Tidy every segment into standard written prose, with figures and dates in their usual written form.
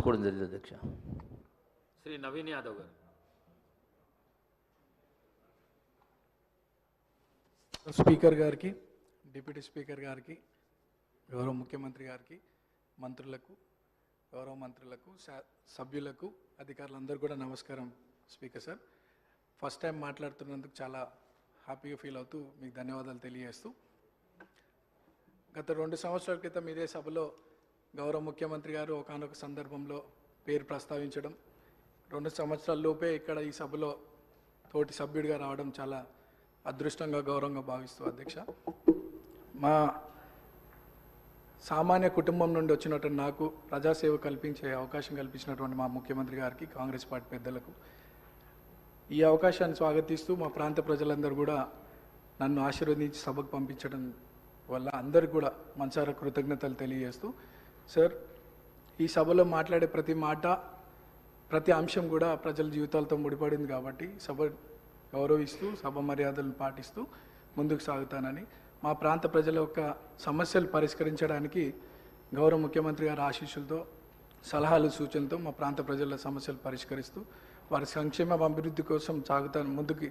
చేసుకోవడం జరిగింది అధ్యక్ష. శ్రీ నవీన్ యాదవ్ గారు. స్పీకర్ గారికి, డిప్యూటీ స్పీకర్ గారికి, గౌరవ ముఖ్యమంత్రి గారికి, మంత్రులకు, గౌరవ మంత్రులకు, సభ్యులకు, అధికారులందరూ కూడా నమస్కారం. స్పీకర్ సార్, ఫస్ట్ టైం మాట్లాడుతున్నందుకు చాలా హ్యాపీగా ఫీల్ అవుతూ మీకు ధన్యవాదాలు తెలియజేస్తూ, గత 2 సంవత్సరాల క్రితం ఇదే సభలో గౌరవ ముఖ్యమంత్రి గారు ఒకానొక సందర్భంలో పేరు ప్రస్తావించడం, 2 సంవత్సరాల లోపే ఇక్కడ ఈ సభలో తోటి సభ్యుడిగా రావడం చాలా అదృష్టంగా, గౌరవంగా భావిస్తూ అధ్యక్ష, మా సామాన్య కుటుంబం నుండి వచ్చినటువంటి నాకు ప్రజాసేవ కల్పించే అవకాశం కల్పించినటువంటి మా ముఖ్యమంత్రి గారికి, కాంగ్రెస్ పార్టీ పెద్దలకు ఈ అవకాశాన్ని స్వాగతిస్తూ మా ప్రాంత ప్రజలందరూ కూడా నన్ను ఆశీర్వదించి సభకు పంపించడం వల్ల అందరికీ కూడా మనసారా కృతజ్ఞతలు తెలియజేస్తూ, సార్ ఈ సభలో మాట్లాడే ప్రతి మాట, ప్రతి అంశం కూడా ప్రజల జీవితాలతో ముడిపడింది కాబట్టి సభ గౌరవిస్తూ, సభ మర్యాదలను పాటిస్తూ ముందుకు సాగుతానని, మా ప్రాంత ప్రజల యొక్క సమస్యలు పరిష్కరించడానికి గౌరవ ముఖ్యమంత్రి గారి ఆశీస్సులతో, సలహాలు, సూచనలతో మా ప్రాంత ప్రజల సమస్యలు పరిష్కరిస్తూ వారి సంక్షేమ అభివృద్ధి కోసం సాగుతాను ముందుకి,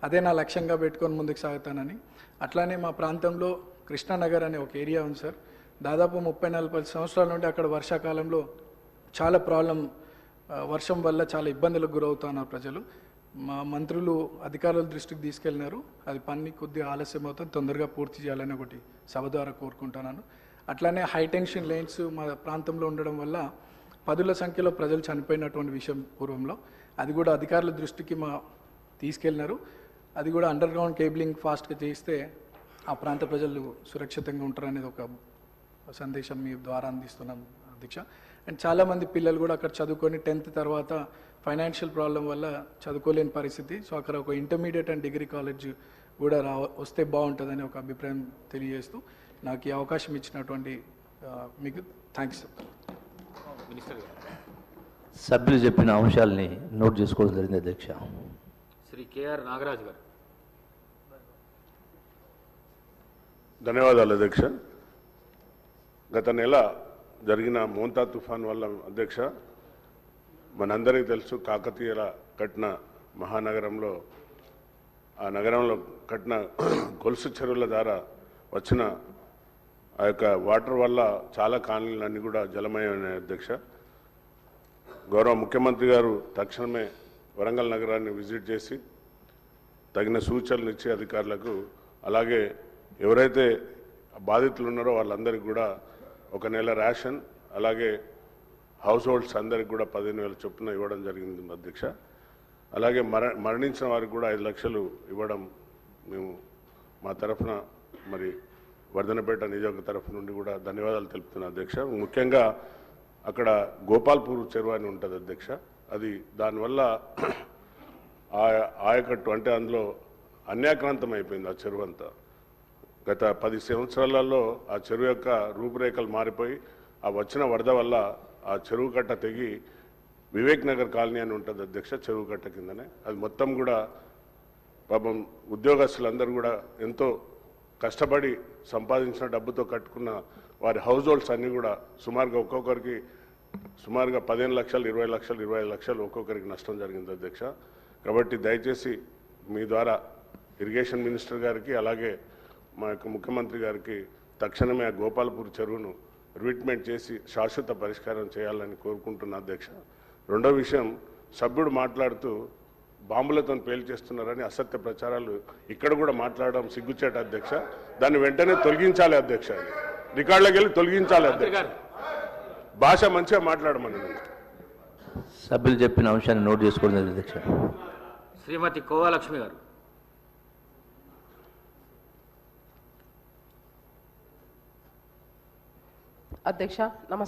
అదే నా లక్ష్యంగా పెట్టుకొని ముందుకు సాగుతానని. అట్లానే మా ప్రాంతంలో కృష్ణానగర్ అనే ఒక ఏరియా ఉంది సార్, దాదాపు 30-40 సంవత్సరాల నుండి అక్కడ వర్షాకాలంలో చాలా వర్షం వల్ల చాలా ఇబ్బందులకు గురవుతున్నారు ప్రజలు. మా మంత్రులు అధికారుల దృష్టికి తీసుకెళ్ళినారు, అది పని కొద్దిగా ఆలస్యం అవుతుంది, తొందరగా పూర్తి చేయాలని ఒకటి సభ ద్వారా కోరుకుంటున్నాను. అట్లానే హైటెన్షన్ లైన్స్ మా ప్రాంతంలో ఉండడం వల్ల పదుల సంఖ్యలో ప్రజలు చనిపోయినటువంటి విషయం పూర్వంలో, అది కూడా అధికారుల దృష్టికి తీసుకెళ్ళినారు. అది కూడా అండర్ గ్రౌండ్ కేబులింగ్ ఫాస్ట్గా చేయిస్తే ఆ ప్రాంత ప్రజలు సురక్షితంగా ఉంటారనేది ఒక సందేశం మీ ద్వారా అందిస్తున్నాం అధ్యక్ష. అండ్ చాలామంది పిల్లలు కూడా అక్కడ చదువుకొని 10th తర్వాత ఫైనాన్షియల్ ప్రాబ్లం వల్ల చదువుకోలేని పరిస్థితి. సో అక్కడ ఒక ఇంటర్మీడియట్ అండ్ డిగ్రీ కాలేజ్ కూడా వస్తే బాగుంటుందని ఒక అభిప్రాయం తెలియజేస్తూ నాకు ఈ అవకాశం ఇచ్చినటువంటి మీకు థ్యాంక్స్. మినిస్టర్ గారు. సభ్యులు చెప్పిన అంశాలని నోట్ చేసుకోవడం జరిగింది అధ్యక్ష. శ్రీ కేఆర్ నాగరాజు గారు. ధన్యవాదాలు అధ్యక్ష. గత నెల జరిగిన మోంతా తుఫాన్ వల్ల అధ్యక్ష మనందరికీ తెలుసు, కాకతీయుల కట్టిన మహానగరంలో, ఆ నగరంలో కట్టిన గొలుసు చెరువుల ద్వారా వచ్చిన ఆ యొక్క వాటర్ వల్ల చాలా కాలనీలన్నీ కూడా జలమయమైన అధ్యక్ష. గౌరవ ముఖ్యమంత్రి గారు తక్షణమే వరంగల్ నగరాన్ని విజిట్ చేసి తగిన సూచనలు ఇచ్చే అధికారులకు, అలాగే ఎవరైతే బాధితులు ఉన్నారో వాళ్ళందరికీ కూడా 1 నెల రేషన్, అలాగే హౌస్ హోల్డ్స్ అందరికి కూడా 15,000 చొప్పున ఇవ్వడం జరిగింది అధ్యక్ష. అలాగే మరణించిన వారికి కూడా 5 లక్షలు ఇవ్వడం మేము మా తరఫున, మరి వర్ధనపేట నియోజక తరఫు నుండి కూడా ధన్యవాదాలు తెలుపుతున్నాను అధ్యక్ష. ముఖ్యంగా అక్కడ గోపాల్పూర్ చెరువు అని ఉంటుంది అధ్యక్ష, అది దానివల్ల ఆయకట్టు అంటే అందులో అన్యాక్రాంతం అయిపోయింది ఆ చెరువు అంతా. గత 10 సంవత్సరాలలో ఆ చెరువు యొక్క రూపురేఖలు మారిపోయి ఆ వచ్చిన వరద వల్ల ఆ చెరువు కట్ట తెగి వివేక్ నగర్ కాలనీ అని ఉంటుంది అధ్యక్ష, చెరువు కట్ట కిందనే అది మొత్తం కూడా పాపం ఉద్యోగస్తులందరూ కూడా ఎంతో కష్టపడి సంపాదించిన డబ్బుతో కట్టుకున్న వారి హౌస్ హోల్డ్స్ అన్నీ కూడా సుమారుగా ఒక్కొక్కరికి 15 లక్షలు, 20 లక్షలు, 25 లక్షలు ఒక్కొక్కరికి నష్టం జరిగింది అధ్యక్ష. కాబట్టి దయచేసి మీ ద్వారా ఇరిగేషన్ మినిస్టర్ గారికి, అలాగే మా యొక్క ముఖ్యమంత్రి గారికి తక్షణమే ఆ గోపాల్పూర్ చెరువును రిట్మెంట్ చేసి శాశ్వత పరిష్కారం చేయాలని కోరుకుంటున్నా అధ్యక్ష. రెండో విషయం, సభ్యుడు మాట్లాడుతూ బాంబులతో పేల్చేస్తున్నారని అసత్య ప్రచారాలు ఇక్కడ కూడా మాట్లాడడం సిగ్గుచేట అధ్యక్ష. దాన్ని వెంటనే తొలగించాలి అధ్యక్ష, రికార్డులకు వెళ్ళి తొలగించాలి అధ్యక్ష. భాష మంచిగా మాట్లాడమని సభ్యులు చెప్పిన అంశాన్ని నోట్ చేసుకోవడం జరిగింది అధ్యక్ష. శ్రీమతి కోవాలక్ష్మి గారు. అధ్యక్ష నమస్కారం.